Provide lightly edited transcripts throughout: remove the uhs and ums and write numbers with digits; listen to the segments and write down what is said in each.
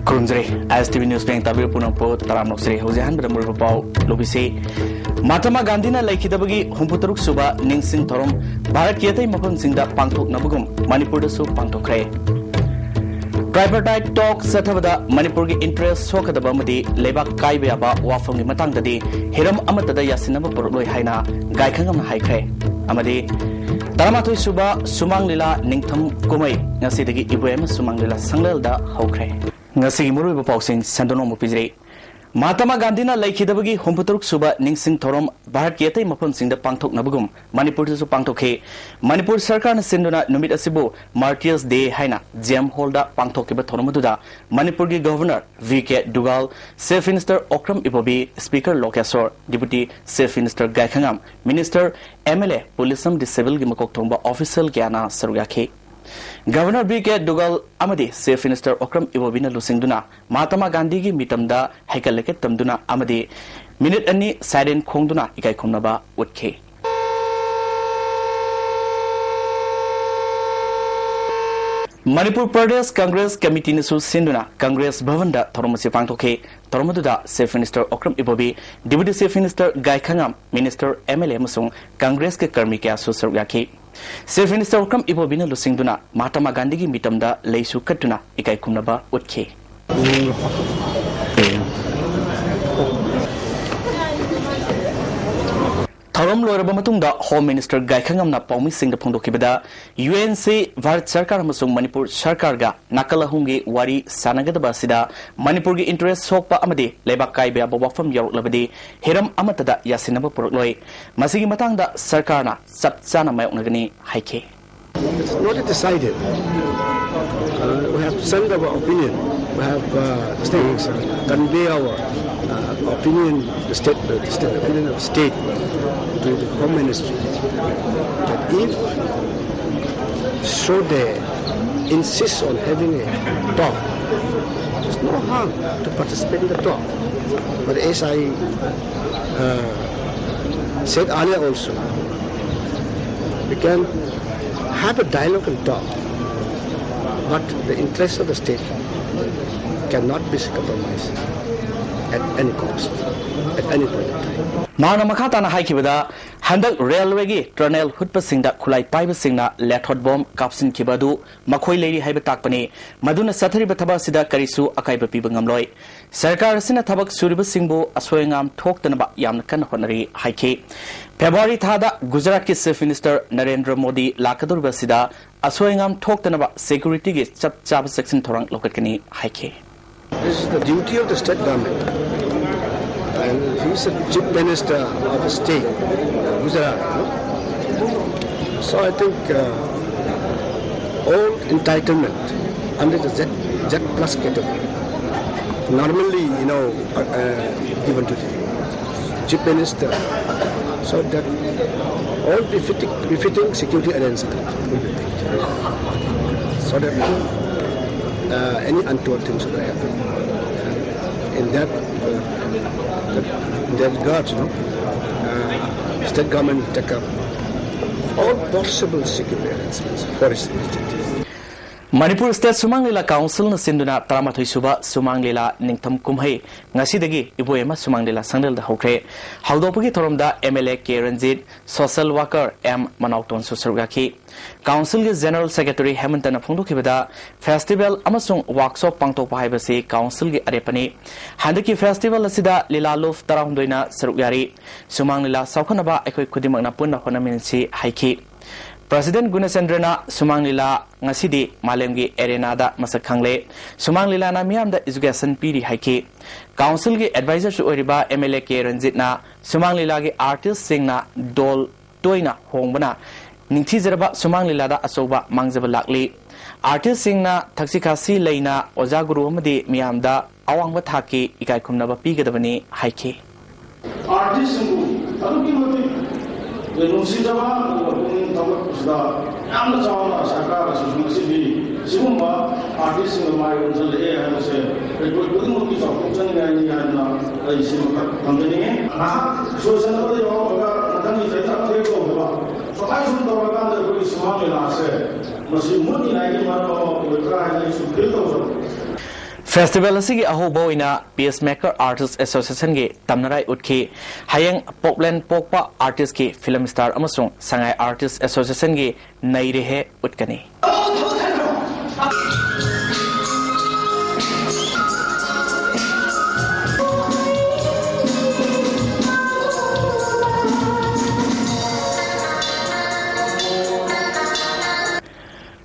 Kurumjare ISTV News Bank tabir punampo taram noksri hojahan berdamur bapau lobisi Mahatma Gandhi na laikidabagi humputaruk suba ningsing thorom Bharat ki atai mafam singda pangthok nabugum Manipur da su pangthokre Tripartite talk sathabada Manipur gi interest sokadaba amadi lebak kaiba yaba wafam gi matangdadi hiram amatada yasinaba purloi haina gaikhangam na haikre amadi Taramathoi suba sumang lila ningtham kumai ngasidagi ibuema sumang lila sanglelda hokre ngasi murui ba pausing sandono mupijre Mahatma Gandhi na laikidabagi humputaruk suba ningsing thorom Bharat ki atai mafam singda pangthok nabugum Manipur su pangthokhe Manipur sarkar na sinduna numit asibu Martyrs Day haina Jam Hall da pangthokiba thoromaduda Manipur gi Governor VK Dugal Chief Minister Okram Ibobi Speaker Lokesor Deputy Chief Minister Gaikhangam Minister MLA Polisam Disable gi makok thongba official gyana sarugakhe Governor B.K. Dugal amadi Chief Minister Okram Ibobina lusingduna Mahatma Gandhi gi mitamda haikaleke tamduna amadi minute ani silent khongduna ikai khomnaba utkhe Manipur Pradesh Congress Committee nisu sinduna Congress Bhavanda thoromasi pangthokhe thoromaduda Chief Minister Okram Ibobi Deputy Chief Minister Gaikhangam Minister MLA amasung Congress ke karmi kya su sarugakhe Chief Minister Okram Ibobina lusingduna Mahatma Gandhi gi mitamda leisu katuna ikai khumnaba utkhe Thorom loiraba matungda Home Minister Gaikhangam na paumi singda phongdokibada UNC Bharat Sarkar amasung Manipur Sarkar ga nakalahumgi wari sanagadaba sida Manipur gi interest sokpa amadi lebak kaiba bawafam yaruklabadi hiram amatada yasinaba purukloi masigi matangda Sarkar na sapchana mayoknagani haike It's not decided. We have sent our opinion. We have states convey our opinion, the opinion of the state to the Home Ministry. That if so they insist on having a talk, there's no harm to participate in the talk. But as I said earlier also, we can have a dialogue and talk, but the interests of the state cannot be compromised at any cost, at any point in time. Mana makhatana haikibada handak railway gi tunnel hutpasingda khulai paibasingna lethot bomb kapsin kibadu makhoi leiri haiba takpani maduna sathariba thaba sida karisu akaiba piba ngamloi sarkar sina thabak suriba singbu asoyangam thoktanaba yamna kan honari haike February thada Gujarat ki Chief Minister Narendra Modi lakadurba sida asoyangam thoktanaba security gi chap chap section thorang lokatkani haike This is the duty of the state government. And he is the chief minister of the state, Gujarat. So I think all entitlement under the Z plus category, normally, given to the chief minister, so that all befitting security arrangement will be taken, so that any untoward things will happen. In that regard, state government will take up all possible security arrangements for its state. Manipur State Sumang Lila Council na sinduna Taramathoi suba Sumang Lila ningtham kumhai ngasidagi iboema Sumang Lila sangnel da hokre haudopagi thoromda MLA K Ranjit Social Worker M Manauton susarugaki Council ge General Secretary Hemantana phongdokibada Festival amasung workshop pangtokpa haibasi Council ge arepani handaki festival asida Lila Luf tarahundoina sarugyari Sumang Lila saukhanaba ekoi khudimakna punna honaminsi haiki President Gunasendrana Sumang Lila ngasidi malemgi arena da masak khangle Sumang Lila na miyam da education piri haiki Council ge advisor su oriba MLA K Ranjit na Sumang Lila ge artist sing na dol toina hongbana ningthi jaraba Sumang Lila da asoba mangjaba lakli artist sing na thaksikhasi leina oja guru amadi miyam da awangba thaki ikai khumnaba pigadabani haiki artist Nusijaba, Tamakusda, Amazon, Sakara, Suzuki, Sumba, artists in the Mayan Air, and say, it would be of Function and a company. So, another, so I should masi muni na ki mara ma tra na su feel to Festival asigi ahobo ina Peacemaker Artists Association ge tamnarai utki hayeng Popland Pokpa Artist ki film star amasung Sangai Artists Association ge nairehe utkani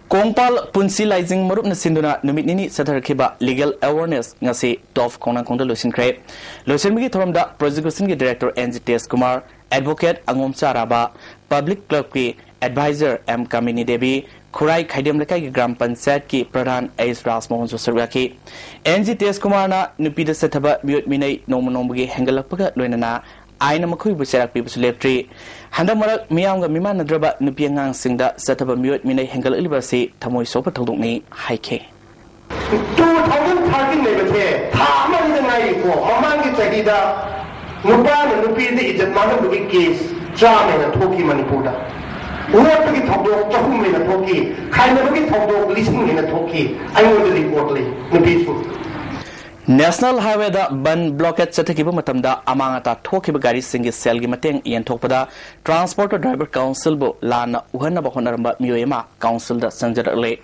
Kongpal punsi laizing marup na sinduna numit nini sathar legal awareness ngasi tof kongna kongda losin kre losin bigi thoramda prosecution ki director NGTS Kumar advocate Angom Charaba public clerk ki advisor M Kamini Devi Khurai Khaidem Lekai ki gram panchayat ki pradhan Ais Ras Mohan Susarwa ki NGTS Kumar na nupida sathaba biot minai nomunombagi hengalakpaga loinana aina makhui buserak pi busuleptri handa marak miyamga miman nadraba nupiangang singda sataba miot minai hengal ilibasi thamoi sopa thodokni haike 2013 ne bathe tha amari da ngai ko mamang ki chagida nupa na nupi de ijat manu dubi case drama na thoki manipur da urat ki thodok chahum me na thoki khaina ki thodok lising me na thoki I want to report le nupi su National Highway da ban blockade chathkiba matamda amangata thokiba gari singi sel gi mateng yen thokpada Transport Driver Council bo lana uhana ba honaramba miyoyema council da sanjar le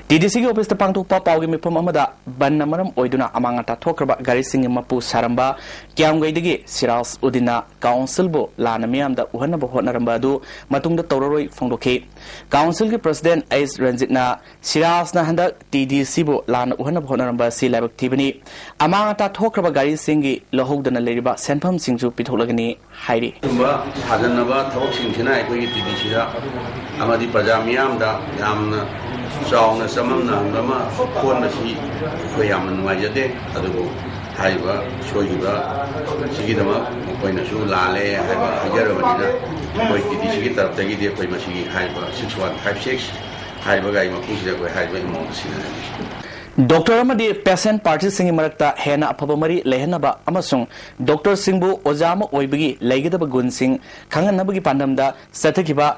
TDC gi office ta pangthokpa pawgi mifam amada ban namaram oiduna amangata thokraba gari singi mapu saramba kyamgaidigi Siras Udina Council bo lana miyam da uhana ba honaramba du matungda tawroroi phongdokhi Council gi President Ais Ranjitna Siras na handa TDC bo lana uhana ba honaramba si labak thibani amangata thokraba gari singi lohogdana leriba senpham singju pitholagani hairi tumba hajanaba thok singchina ekoi TDC da amadi praja miyam da yamna chauna samamna ngama khon si ko yamna nuaijade adugo haiba soiba sigidama koina su lale haiba hajarabadina koi TDC gi taraptagi de koi masigi haiba 6156 haiba gai mapusida koi haiba imonsina Doctor Amadi patient party singi marakta hena aphabamari lehenaba amasung Doctor Singbu ojama oibagi laigidaba gun sing khanganabagi pandamda sathakiba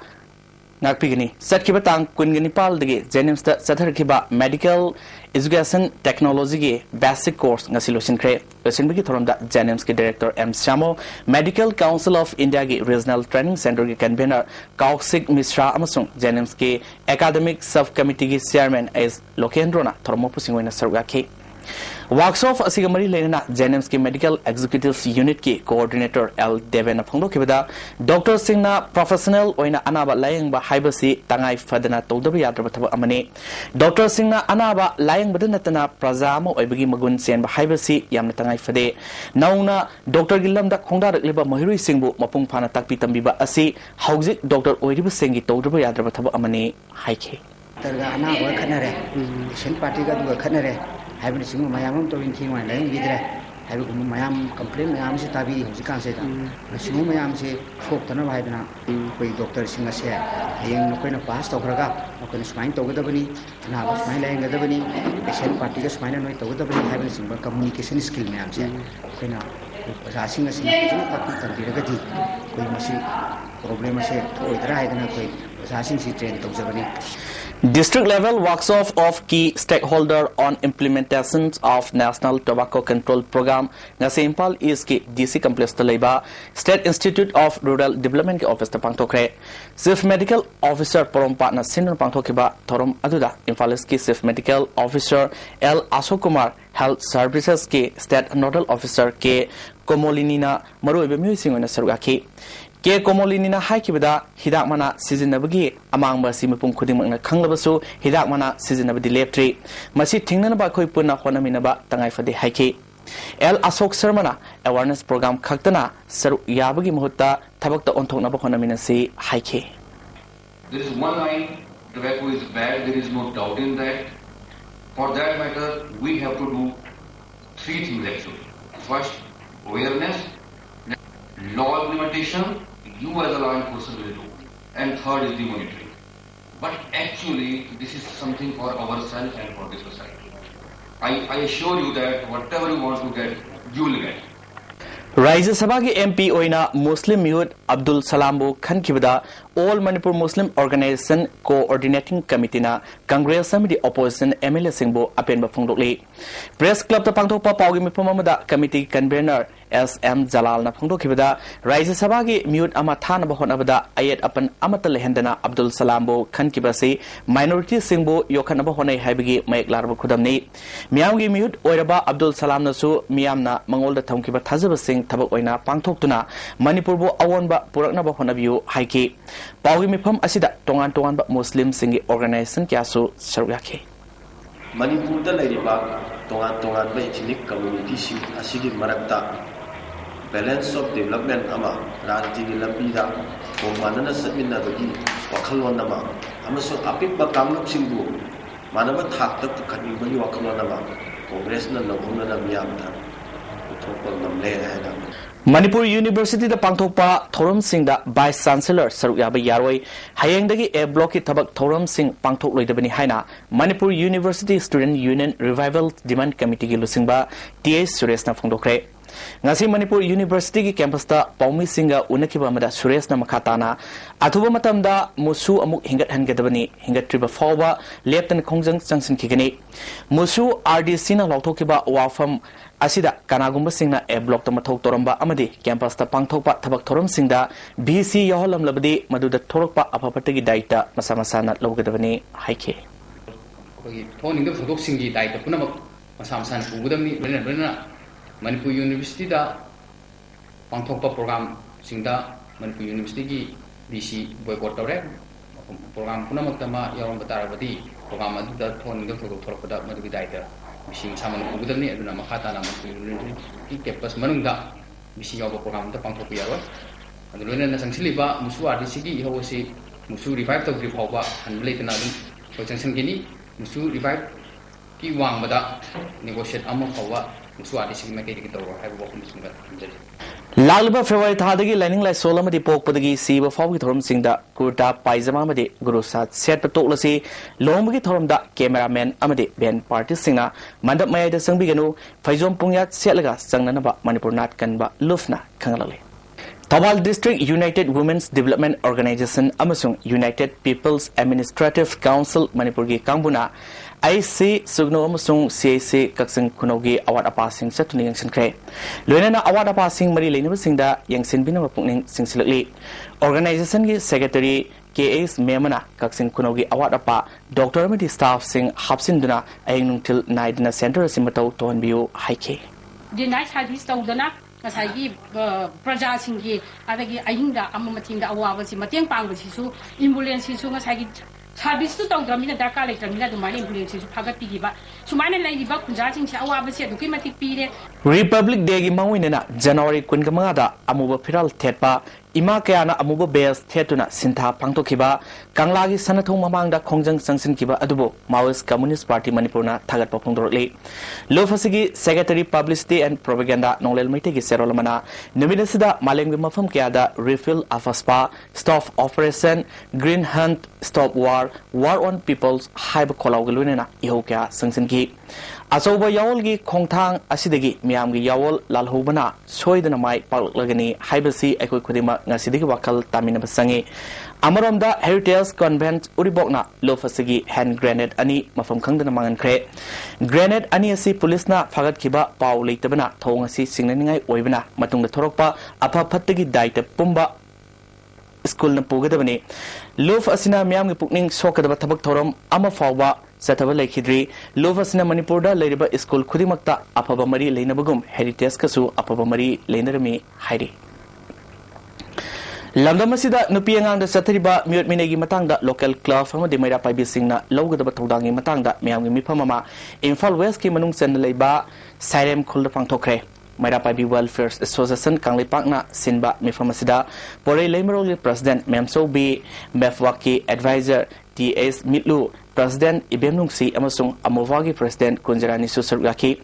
ngakpigani satkiba tang kungani paldagi Jenims da satharkiba medical education technology gi basic course ngasilosin kre losinbagi thoramda Jenims ki director M Shamo Medical Council of India gi regional training center gi convener Kaushik Mishra amasung Jenims ki academic sub committee gi chairman as Lokendrona thormopu singwena sargaki Workshop asigamari lena Jenims ki medical executive unit ki coordinator L Devena phongdokibada Dr Singna professional oina anaba layang ba haibasi tangai fadana toldabu yadraba thaba amani Dr Singna anaba layang badanatana prajama oibagi magun sen ba haibasi yamna tangai fade nauna Dr Gilamda khongdarakliba mahirui singbu mapung phana takpi tambiba asi haujik Dr oiribu singi toldabu yadraba thaba amani haike targa anaba khanare sen party ga duga khanare haibni singu mayamam to in thingwa layang bidre haibu kum mayam complain mayam se tabi hujikan se da singu mayam se khop tana haibna koi doctor singa se hayeng no koina pass to khraga koina smain to gadabani na ba smain layang gadabani patient party ga smain noi to gadabani haibni singa communication skill mayam se koina asa singa singa jina takti tambiraga di koi masi problem se oidra haidana koi asa sing si train to jabani District level workshop of key stakeholder on implementation of National Tobacco Control Program ngasi Impal East ki DC complex talaiba State Institute of Rural Development ki office ta pangthokre Chief Medical Officer Porompa na senior pangthokiba thorom aduda Impal East ki Chief Medical Officer L Ashok Kumar Health Services ki State Nodal Officer K Komolinina maruibe music ona sarugaki Ke Komolinina haikibada hidak mana sizinabagi amangba simapung khudimangna khanglabasu hidak mana sizinabadi leptri masi thingnana ba khoi punna khonaminaba tangai fade haiki L Ashok Sharmana awareness program khaktana saru yabagi muhutta thabakta onthoknaba khonaminasi haiki There is one line, tobacco is bad, there is no doubt in that. For that matter, we have to do three things actually. First, awareness, law implementation, you as a law enforcement will do. And third is the monitoring. But actually, this is something for ourselves and for the society. I assure you that whatever you want to get, you will get. Rajya Sabha ki MP oina Muslim Youth Abdul Salambu Khankibada All Manipur Muslim Organization Coordinating Committee na Congress Committee Opposition MLA Singbo Apenba Phongdokli Press Club ta pangthokpa pawgi mifam amada committee convener SM Jalal na phongdokhibada Rajya Sabha ki mute ama thana ba honabada ayat apan amata lehendana Abdul Salambu Khankibasi minority singbo yokhanaba honai haibigi mayek larba khudamni miyamgi mute oiraba Abdul Salam nasu miyamna mangolda thamkiba thajaba sing tabak oina pangthoktuna Manipur bo awonba puraknaba honabiu haiki Pawgi mifam asida tongan ba Muslim singi organization kyasu saruyake Manipur da lairiba tongan ba ethnic community si asigi marakta balance of development ama rajigi lambida komanana sabina bagi wakhalon nama amaso apik ba kamlup singbu manaba thakta pukhani bagi wakhalon nama congress na lobhuna na miyamda uthopal namle haida Manipur University da pangthokpa thoram sing da Vice Chancellor Saruyaba Yaroi hayengdagi A block ki thabak thoram sing pangthok loidabani haina Manipur University Student Union Revival Demand Committee gi lusingba TA Suresh na phongdokre ngasi Manipur University ki campus ta paumi singa unakiba amada Suresh na makhatana athuba matamda musu amuk hingat hangadabani hingat triba fawba leptan khongjang changsin khigani musu RDC na lawthokiba wafam asida kanagumba singna A block ta mathok toramba amadi campus ta pangthokpa thabak thoram singda BC yaholam labadi maduda thorokpa apapatagi daita masa masana lawgadabani haike kogi thoning da thorok singi daita punamak masa masana pugudamni rena Manipur University da pangthokpa program singda Manipur University ki BC boycott tawre program punamak tama yarom batarabadi program adu da thoning da thorokpada madugi daita Misi sama nukudamni aduna makhatana Manipur University campus manungda misi yawa program ta pangthokpi yarwa adulena na sangsiliba musu RDC gi ihawasi musu revive tawri phawba hanbleitana dum changsan gini musu revive ki wangbada negotiate amma phawba musu RDC gi makai gi tawra haibo musunga hanjali Lalba February thadagi lining lai sola madi pokpadagi siba fawgi thoram singda kurta paijama madi gurusat set patoklasi lombagi thoramda cameraman amadi band party singna mandap mayai da sangbiganu faizom pungyat setlaga sangnanaba Manipur nat kanba lufna khangalale Tawal District United Women's Development Organization amasung United People's Administrative Council Manipur gi kangbuna IC Sugno amasung CAC kaksang kunogi award apasing satuni yang sinkre loinana award apasing mari leinaba singda yang sinbina mapungning singsilakli organization gi secretary KS Memana kaksing kunogi award apa Dr. Amadi staff sing hapsinduna ayeng nungtil naidna center simatau tonbiu haike dinai service tawdana ngasagi praja singgi adagi ahinda amamatinda awabasi mateng pangbasi su ambulance su ngasagi service tu tawdramina darka lectramina dumani ambulance su phagatigiba sumana laidiba kunjasing si awabasi aduki matik pire Republic Day gi mawinena January 15 da amuba phiral thetpa ima kayana amuba base thetuna sintha pangtokhiba kanglagi sanathong mamangda khongjang sangsin kiba adubo Maoist Communist Party Manipurna thagat paphongdorli lofasigi Secretary Publicity and Propaganda Nolel Maite gi serolamana numinasida malengbi mafam kayada refill afaspa stop operation green hunt stop war on people's haiba kolawgalunena ihokya sangsin ki Asoba yawol gi khongthang asidagi miyam gi yawol lalhobana soidana mai paklagani haibasi ekoi khudima ngasidigi wakal tamina basangi amaromda Heritage Convent uribokna lofasigi hand grenade ani mafam khangdana mangankre grenade ani asi police na fagat kiba paw leitabana thong asi singnaningai oibana matungda thorokpa apha phattagi daita pumba school na pugadabani lof asina miyam gi pukning sokadaba thabak thorom ama fawba Satava Lakidri, Lovasina Manipurda, Ladiba School Kudimakta, Apaba Mari Lenabagum, Heritage Kasu, Apaba Mari Lenarami, Heidi. Lamdamasida, Nupiang the Satariba, Mute Minegi Matanga, local club from the Mera Pai Singna, Logo the Batodangi Matanga, Miami Mipamama, in Fall West Kimanung Sendaleba, Sirem Kuldapangtokre. Mera Pai Welfare Association Kangli Pangna, Sinba Mifamasida, Pore Lemeroli President Memso B, Mefwaki Advisor, TS Mitlu, President Ibemnungsi amasung Amovagi President Kunjarani Susargaki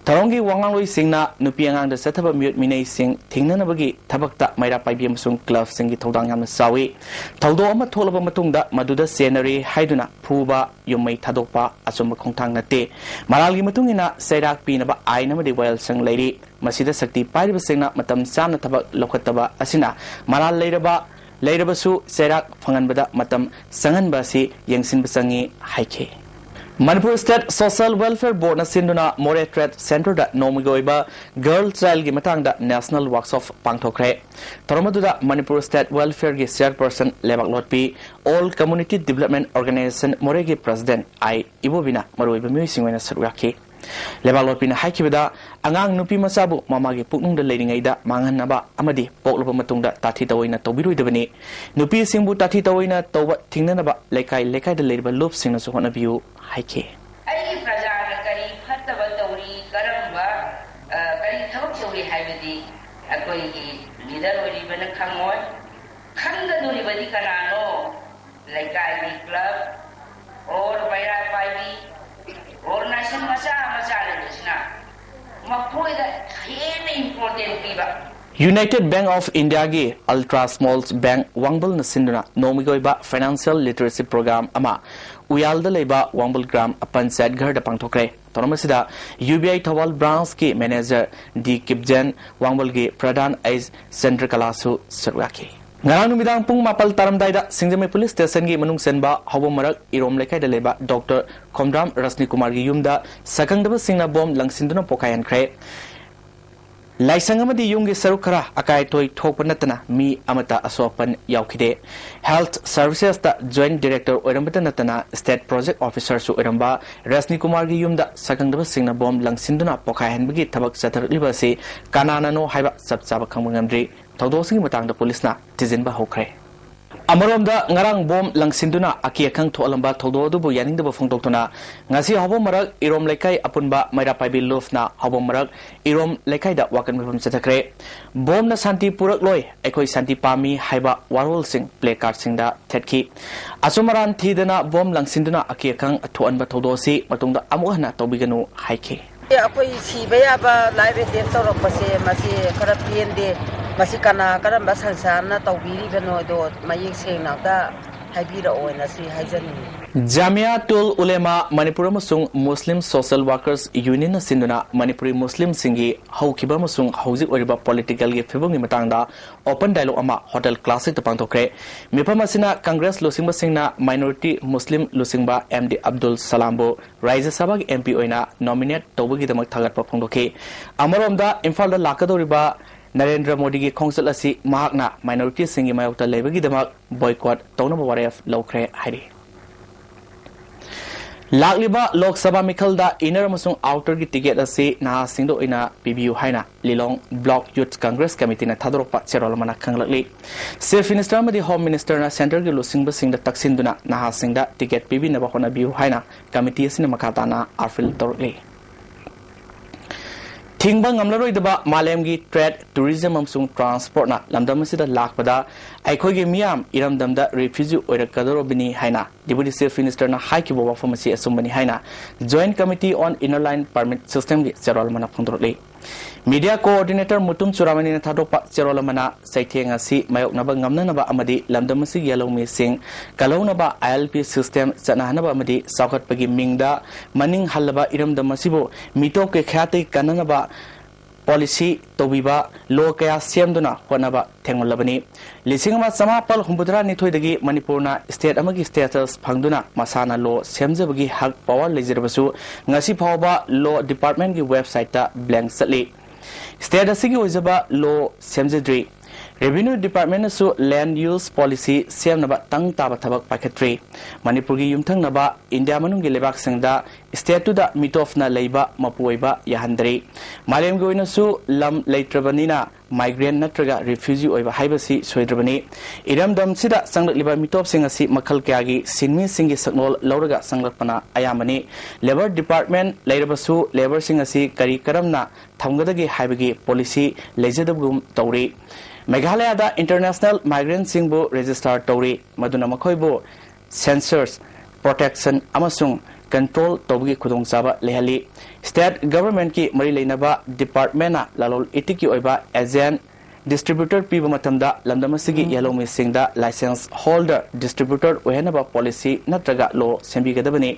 Tarongi Wangangloi Singna Nupiangang the Setaba Mute Minay Sing Tingnanabagi Tabakta Maira Pai Sung Club Singi Todangam Sawi Taldo Amatolaba Matunda Maduda Scenery Haiduna Puba Yumay Tadopa Asuma Kontang Nate Marali Matungina Sedak Pinaba Ainamadi Well Sang Lady masida sakti pairiba singna matam chana thabak lokhataba asina maral leirabasu serak phanganbada matam sanganba si yengsinba sangi haike Manipur State Social Welfare Board na sinduna More Trade Center da nomigoiba girl child gi matangda national workshop pangthokre tormaduda Manipur State Welfare gi chairperson lebak lotpi all community development organization more gi president I ibobina maroiba muisingwena sarwaki lebak lotpina haikibada angang nupi masabu mamagi puknungda leiringaida manganaba amadi pokloba matungda tathi tawoina tobiruidabani nupi singbu tathi tawoina toba thingnanaba lekai da leiba loop singna su honabiu haike ai prajana kari phattaba tawri karamba kari thawk chori haibadi akoi gi leader ori bana khangoi khangda duri badi kanano lekai gi club or baira paibi or nation masa lesna mapoida hene important piba United Bank of India gi Ultra Small Bank Wangbal na sinduna nomigoiba financial literacy program ama uyalda leiba Wangbal gram panchayat ghar da pangthokre tormasida UBI Thawal branch ki manager D Kipjan Wangbal gi pradhan ais center kalasu sarwaki ngarang numidang pung mapal taramdai da Singjamai police station gi manung senba hawom marak irom lekai da leba Dr Khomram Rasni Kumar gi yumda sakangdaba singna bom langsinduna pokayan kre Laisang amadi yungi sarukara akai toy thokpa natana mi amata asopan yaukide Health Services da Joint Director oirambata natana State Project Officer su oiramba Rasni Kumar gi yumda sakangdaba singna bom langsinduna pokayanbagi thabak chatarliba se kanana no haiba sabchaba khangmangamdri thawdosingi matangda police na tizinba hokre Amarom da ngarang bom langsinduna akia khang tholamba thodo dubu yaningdaba phongdoktona ngasi habo marak irom lekai apunba maira paibi lofna habo marak irom lekai da wakan mifam chatakre bom na santi purak loi ekoi santi pami haiba warol sing play card sing da thetki asumaran thidana bom langsinduna akia khang athuanba thodosi matungda amuhna tobiganu haike akoi sibaya ba live dem torokpase masi karapiende masi kana karamba sansana tawbiri beno do mayek sengnawda haibira oina si haijani Jamiatul Ulema Manipur amasung Muslim Social Workers Union na sinduna Manipuri Muslim singi haukiba amasung hauzik oriba political gi fibongi matangda open dialogue ama hotel classic ta pangthokre mifam asina Congress losingba singna minority Muslim losingba MD Abdul Salambo Rajya Sabha gi MP oina nominate tawbagi damak thagatpa phongdoki amaromda Imphal da lakadoriba Narendra Modi gi khongsul asi mahakna minority singi mayokta lebagi damak boycott tawnaba waref lawkhre hairi Lagliba Lok Sabha Mikhalda inner amasung outer gi ticket asi na singdo ina PBU haina Lilong Block Youth Congress Committee na thadropa cherolmana khanglakli Chief Minister amadi Home Minister na center gi losingba singda taksinduna na singda ticket PB na bahona biu haina committee asina makata na arfil torli Thingba ngamlaroi daba malemgi trade tourism amsung transport na lamdam asida lakpada aikhogi miam iramdamda refugee oirakadorobini haina Deputy Chief Minister na haikibo wafamasi asumbani haina Joint Committee on Inner Line Permit System gi cherolmana phondroli Media Coordinator Mutum Churamani na thadopa cherolmana saitheng asi mayok naba ngamnanaba amadi lamdamasi yalomi sing kalonaba ILP system chanahanaba amadi saukhatpagi mingda maning halaba iramdamasibo mitok ke khate kananaba policy tobiba lo kaya siamduna honaba thengolabani lisingama samapal humbudra nithoidagi manipurna state amagi status phangduna masana lo semjabagi hak power lejirbasu ngasi phawba law department gi website ta blank satli state asigi ojaba law semjadri Revenue Department su land use policy semnaba tang taba thabak pakhatri Manipur gi yumthang naba India manungi lebak singda state to da mitof na leiba mapuiba yahandri malem goina su lam leitrabanina migrant natraga refugee oiba haibasi soidrabani iram dam sida sangliba mitop singasi makhal kyagi sinmi singi saknol lauraga sanglapana ayamani labor department leirabasu labor singasi kari karamna thamgadagi haibagi policy lejadabgum tawri Meghalaya da international migrant singbo register tawri maduna makhoibo censors protection amasung control tawgi khudong saba lehali state government ki mari leinaba department na lalol itiki oiba agent distributor piba matamda lamdamasigi yellow misingda license holder distributor ohenaba policy natraga law sembigadabani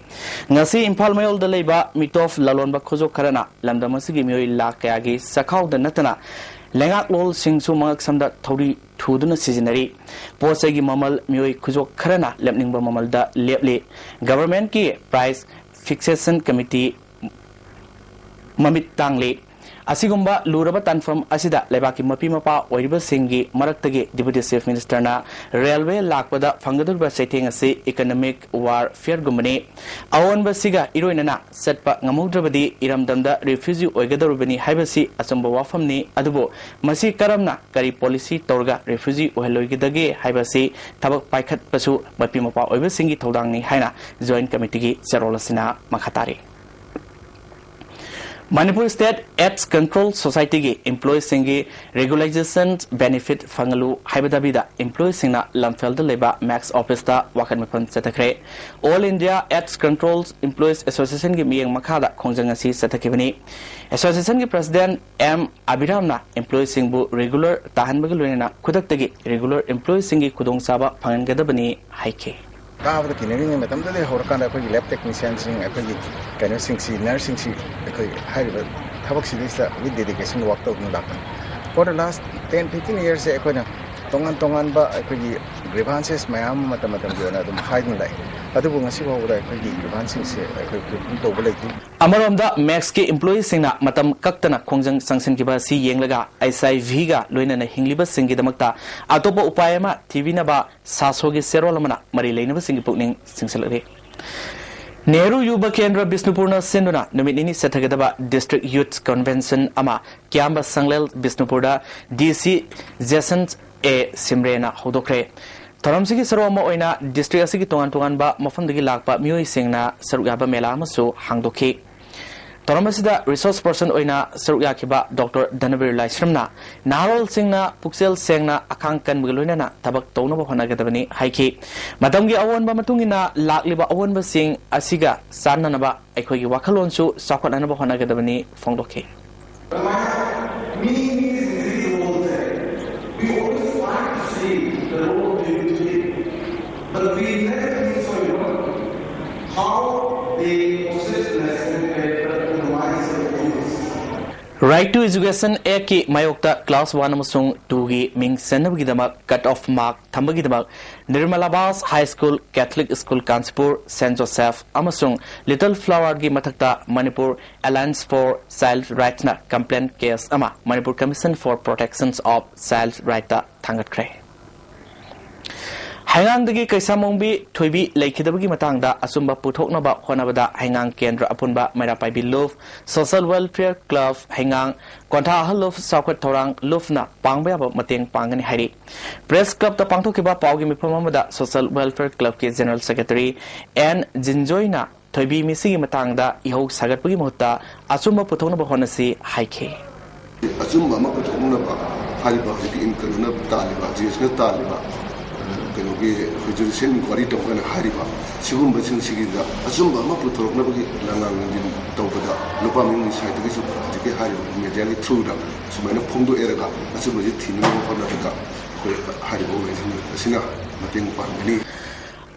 ngasi Imphal Mayol da leiba mitof lalonba khojo kharana lamdamasigi mioi la kayagi sakhaw da natana lengak lol singsu mangak samda thori thuduna seasonary posagi mamal mioi khojo kharana lepningba mamal da lepli government ki price fixation committee mamit tangli asigumba luraba tanfam asida lebaki mapi mapa oiriba singi maraktagi deputy chief minister na railway lakpada fangadurba setting ase economic warfare gumani awonba siga iroinana setpa ngamudrabadi iramdamda refugee oigadurubani haibasi asamba wafamni adubo masi karamna kari policy torga refugee oheloigidage haibasi tabak paikhat pasu mapi mapa oiba singi thodangni haina joint committee gi cherolasina makhatari Manipur State AIDS Control Society ki employees singi regularization benefit fangalu haibadabida employees singna lamfelda leba max office da wakan mapam satakre All India AIDS Control Employees Association ki miyeng makhada khongjang asi satakibani Association ki president M Abiramna employees singbu regular tahanbagi loina khudaktagi regular employees singi khudong saba phangangadabani haike Kaabda kinering matamda le horkan akhoi lab technician sing akhoi kind of sing nursing si akhoi hariba thabak sidisa with dedication work to dak for the last 10-15 years akhoi na tongan ba akhoi grievances mayam matam jona dum hiding lai adubu ngasi ba ura akhoi grievances se akhoi to bolai Amaromda Max ki employees singna matam kaktana khongjang sangsin ki ba si yenglaga ISTV ga loinana hingliba singi damakta atopa upayama TV na ba sasogi serolamana mari leinaba singi pukning singsalare Nehru Yuba Kendra Bisnupurna Sinduna Numitini Setagadaba District Youth Convention Ama Kiamba Sanglel Bisnupurda DC Jesant A Simrena Hodokre Taramsigi Saroma Oina District Asigi Tongan ba Mafamdagi Lakpa Mui Singna Sarugaba Mela Masu Hangdoki Taramasida resource person Oina Sarugakiba Dr. Danabir Laisramna Narol Singna Puxel Sengna Akankan Muguluna Tabak Tonaba Honagadabani Haiki Madamgi Awan Bamatungina Lakliba Awan Basing Asiga Sananaba Ekogi Wakalonsu Sakanaba Honagadabani Fondoki But we never think so, you know, how they possess Right to Education Eki Mayokta Class 1 Amasung 2 gi Ming Senabgidamak Cut Off Mark Tambagidamak Nirmalabas High School Catholic School Kanspur St. Joseph Amasung Little Flower gi Matakta Manipur Alliance for Child Rights na Complaint Case Ama Manipur Commission for Protections of Child Rights Thangat Kre Hangang dagi kaisamongbi thoibi leikidabagi matangda asumba puthoknaba honabada hangang kendra apunba mairapai love social welfare club hangang kontha haluf sakwat thorang lufna pangbaya mateng pangani hari press club ta pangthokiba pawgi miphamamada social welfare club ke general secretary N Jinjoina thoibi misigi matangda ihau sagatpagi mohta asumba puthoknaba honasi haike asumba ma puthoknaba hariba hiki inkanuna taliba jisna taliba kenogi judicial inquiry tokana hariba sigum bachin sigida asumba ma putorokna bagi langang din tawbada lupa ming site gi su jike hariba media li through da sumaina phongdo eraga asumba ji thini mo khona ka ko hariba wajin asina mating pangani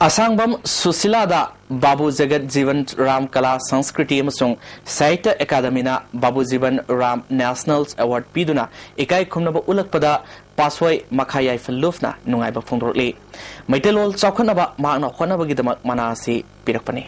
Asangbam Susilada Babu Jagat Jivan Ram Kala Sanskriti Amasung Sahitya Academy na Babu Jivan Ram National Award piduna ikai khumnaba ulakpada paswai makhayai falufna nungaiba phongdorli Maitelol chawkhanaba magna khonabagidama manasi pirakpani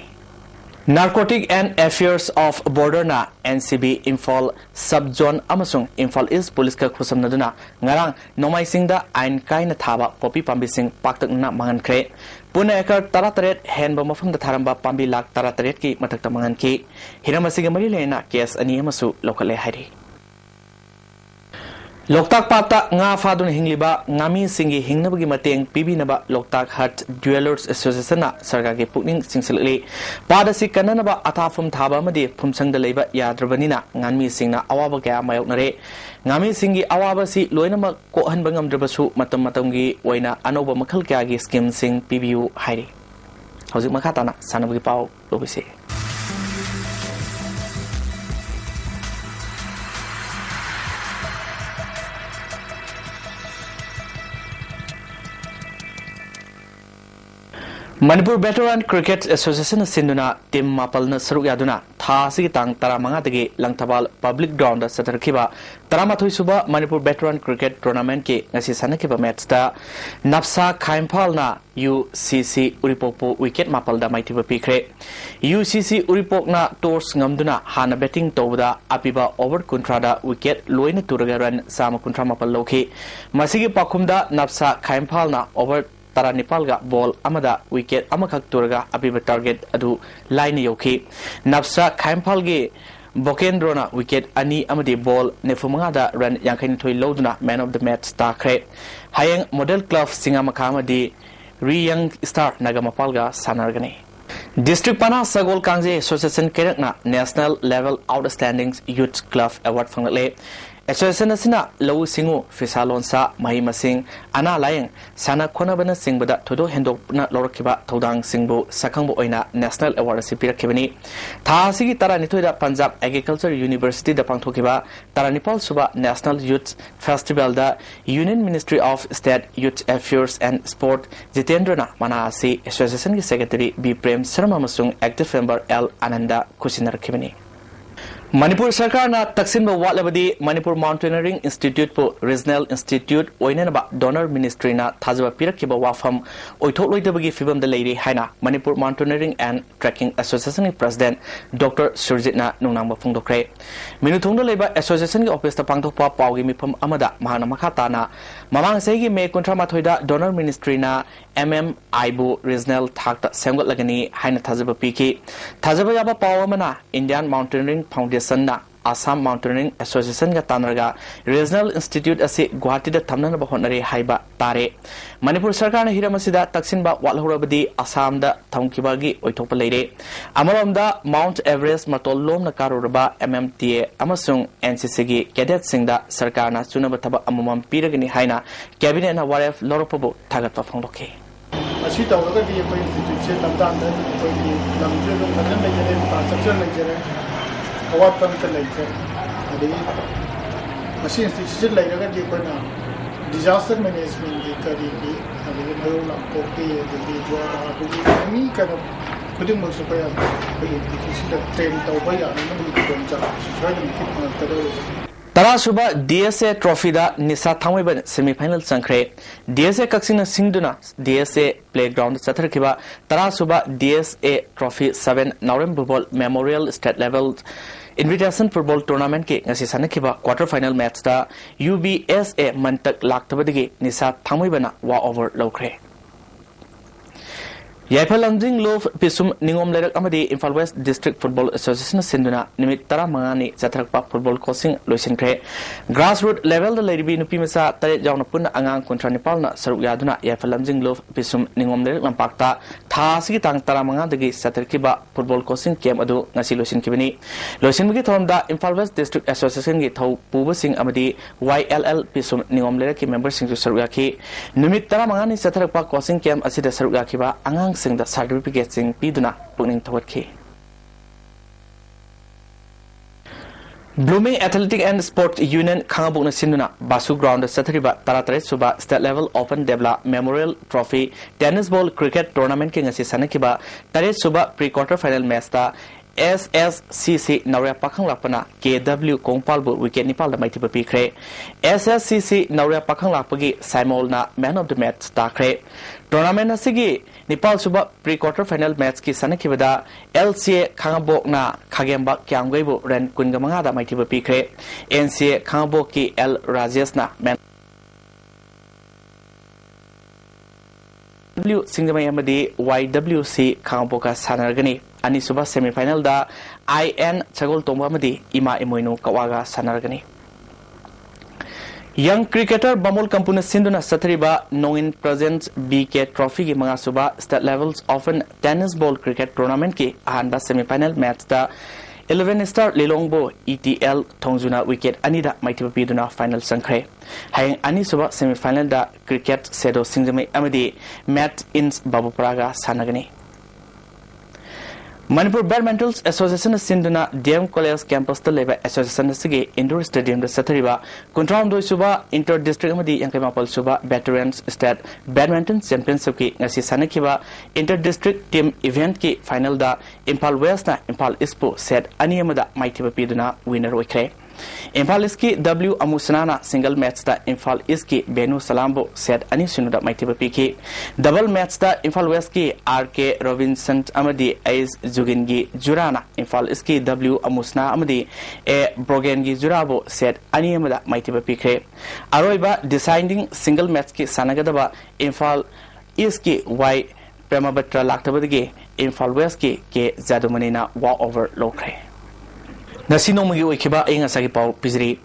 Narcotic and Affairs of Border na NCB Imphal Subzone Amasung Imphal East Police ka khusamnaduna ngarang nomaisingda ain kaina thaba popi pambising paktakna mangankre Pune ekar tarataret henba mafamda tharamba pambi lak tarataret ki matakta manganki hiramasiga mari lena case ani amasu lokale hari Loktak Pata nga fadun hingliba ngami singi hingnabagi mateng pibinaba Loktak Hut Dwellers Association na sargagi pukning singsilali padasi kananaba athafum thaba amadi phumsangda leiba yadrabanina ngami singna awaba kaya mayoknare ngami singi awaba si loinama kohanba ngamdrabasu matam matamgi oina anoba makhal kya gi scheme sing PBU hairi hojik makhatana sanabagi pau lobise Manipur Veteran Cricket Association Sinduna Tim Mapalna Saruk Yaduna Thasi Tang Taramangadi Langtabal Public Ground Satarkiba Taramatui Suba Manipur Veteran Cricket Tournament Ki Nasi Sanakiba Matsta Napsa Kaimpalna UCC Uripopo Wicket Mapalda Maitiba Pikre UCC Uripokna Tours Ngamduna Hana Betting Toda Apiba Over Kuntrada Wicket Loina Turagaran Sama Kuntra Mapal Loki Masigi Pakumda Napsa Kaimpalna Over Tara Nepalga ball amada wicket amakak turga apiba target adu line yoki Napsa Kaimpalgi Bokendrona wicket ani amadi ball nefumangada run yankain thoi loduna man of the match star kre hayang model club singamakama Young Star Nagamapalga Sanargani District Pana Sagol Kangje Association Kerakna National Level Outstanding Youth Club Award Fangle Association Asina Low Singu Fisalonsa Mahimasing Ana Lying Sana Konabana Singbada Todo Hendo Na Lorokiba Todang Singbo Sakangbo Oina National Award Sipira Kibani Tasigi Taranitoida Punjab Agriculture University da Pangtokiba Taranipal Suba National Youth Festival da Union Ministry of State Youth Affairs and Sport Jitendrana Manasi Association Secretary B Prem Sharma Masung Active Member L Ananda Kusinar Kibani Manipur Sarkar na Taksin ba Watlabadi Manipur Mountaineering Institute po Regional Institute Oinenaba Donor Ministry na Thazaba Pirakiba Wafam Oithok Loidabagi Fibam the Lady Haina Manipur Mountaineering and Trekking Association President Dr. Surjit na Nungnamba Pungdokre Minutungda Leba Association Office ta Pangtokpa Paugi Mipam Amada Mahana Makata na Mamang Segi Me Kontra Mathoida Donor Ministry na Aibu Regional Thakta Semgot Lagani Haina Thazaba Piki Thazaba Yaba Pawamana Indian Mountaineering Foundation na Assam Mountaineering Association ga Tanraga Regional Institute asi Guwahati da thamna ba honare haiba tare Manipur Sarkar na hiramasida taksin ba walhurabadi Assam da thamkibagi oithokpa leire amaromda Mount Everest matolom na karuraba MMTA amasung NCC gi cadet singda Sarkar na chunaba thaba amamam piragani haina cabinet na waref loropabu thagatpa phongdoke Asi tawraga di ko institute lamdan da ko di lamje lo madan le jere infrastructure le jere awat pan ka lai kar adi machine institution lai raga di ko na disaster management di kari di adi mayo la ko ke di jo ra ko ni ka no kuding mo so pa ya ko institution da train taw ba ya no ni ko cha so ni kit na ta do Tara Suba DSA Trophy da Nisa Thamweban semi-final Sankre DSA Kaksina Singduna DSA Playground Satarkiba Tara Suba DSA Trophy 7 Naurem Football Memorial State Level Invitation Football Tournament ke ngasi sanakiba quarter final match da UBSA Mantak Laktabadigi Nisa Thamwebana wa over lokre Yaipalanjing Love Pisum Ningom Lerak Amadi Imphal West District Football Association Sinduna Nimit Tara Mangani Zatrakpa Football Coaching Luisinkre Grassroots level the Lady Nupi Masa Tare Jauna Puna Angang Kontra Nepalna Saruk Yaduna Yaipalanjing Love Pisum Ningom Lerak Lampakta Thasi Tang Tara Mangadagi Satarkiba Football Coaching Camp Adu Ngasi Luisinkibini Luisinbagi Thomda Imphal West District Association Gi Thau Puba Sing Amadi YLL Pisum Ningom Lerak member Sing Sarukaki Nimit Tara Mangani Satrakpa Coaching Camp Asida Sarukakiba Angang Sing the certificate sing Piduna Puning Tawaki Blooming Athletic and Sport Union Kangabuna Sinduna Basu Ground Satriba Taratare Suba State Level Open Debla Memorial Trophy Tennis Ball Cricket Tournament King Sanakiba Tare Suba Pre-Quarter Final Mesta SSCC Nauria Pakang Lapana KW Kongpalbu Wicket Nepal the Mighty Pikre SSCC Nauria Pakang Lapagi Simol na Man of the Match Stakre Tournament Asigi Nepal Suba Pre-Quarter Final Match Ki Sanakibada LCA Kangabok na Kagemba Kyangwebu Ren Kungamanga Mighty Pikre NCA Kangabok Ki L Rajesh na Man W Singamay Amadi YWC Kangaboka Sanargani Ani Suba Semi-Final da IN Chagol Tomba Amadi Ima Imoinu Kawaga Sanargani Young cricketer Bamul Kampuna Sinduna Satriba Nongin Presents BK Trophy Ki Mga Suba State Levels Often Tennis Ball Cricket Tournament Ki Ahanda Semi-Final Match da 11 Star Lilongbo ETL Thongzuna Wicket Anida Mighty Piduna Final Sankre Hayang Ani Suba Semi-Final da Cricket Sedo Singjame Amadi Matt Ins Babu Praga Sanagani Manipur Badminton Association Sinduna DM College Campus the Leva Association Sige Indoor Stadium the Satariba Contram do Suba Inter District Amadi Yankemapal Suba Veterans State Badminton Championship ki ngasi sanakiba Inter District Team Event ki final da Impal West na Impal Ispo set aniyamada maitiba piduna winner oikre Impal Iski W Amusanana single match da Impal Iski Benu Salambo set ani sunuda maitiba piki double match da Impal West ki RK Robinson Amadi Ais Jugingi Jurana Impal Iski W Amusna Amadi A Brogengi Jurabo set aniyamada maitiba pikre Aroiba deciding single match ki sanagadaba Impal Iski Y Premabatra Laktabadagi Impal West ki ke Zadumanina walk over lokre Nasino Mugi Wikiba in a Sagi Pau Pizri.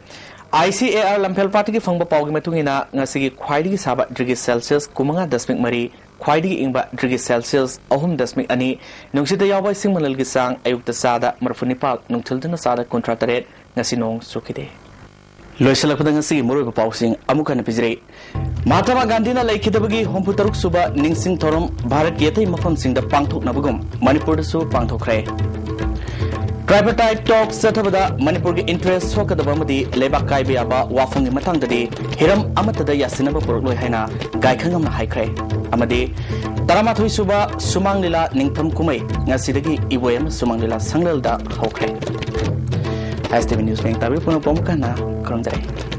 ICAR Lampel Party Fangba Pau Matungina, Nasigi Quidi Saba Degrees Celsius, Kumanga Dasmik Marie, Quidi Imba Degrees Celsius, Ohum Dasmik Ani, Nungsita Yawa Simal Gisang, Ayuk Sada, Marfunipal, Nungtilden Sada Contrataret, Nasinong Sukide. Loisalapangasi Muru Pausing, Amukan Pizri. Mahatma Gandhina Laikidabagi, Homputaruk Suba, Ningsing Torum, Bharat Yeti Mafam Sing the Pangtok Nabugum, Manipur Su Pangtokre. Tripartite talks Satabada, Manipur interest Sokadabamadi, Leba Kaibiaba, Wafung Matangadi, Hiram Amatada Yasinaba Purlo Hena, Gaikangam Haikre, Amadi, Taramatui Suba, Sumang Lila, Ningtam Kume, Nasidagi, Iwem, Sumang Lila, Sanglda, Hokre. ISTV News Bank Tabi Punapomkana, Krondre.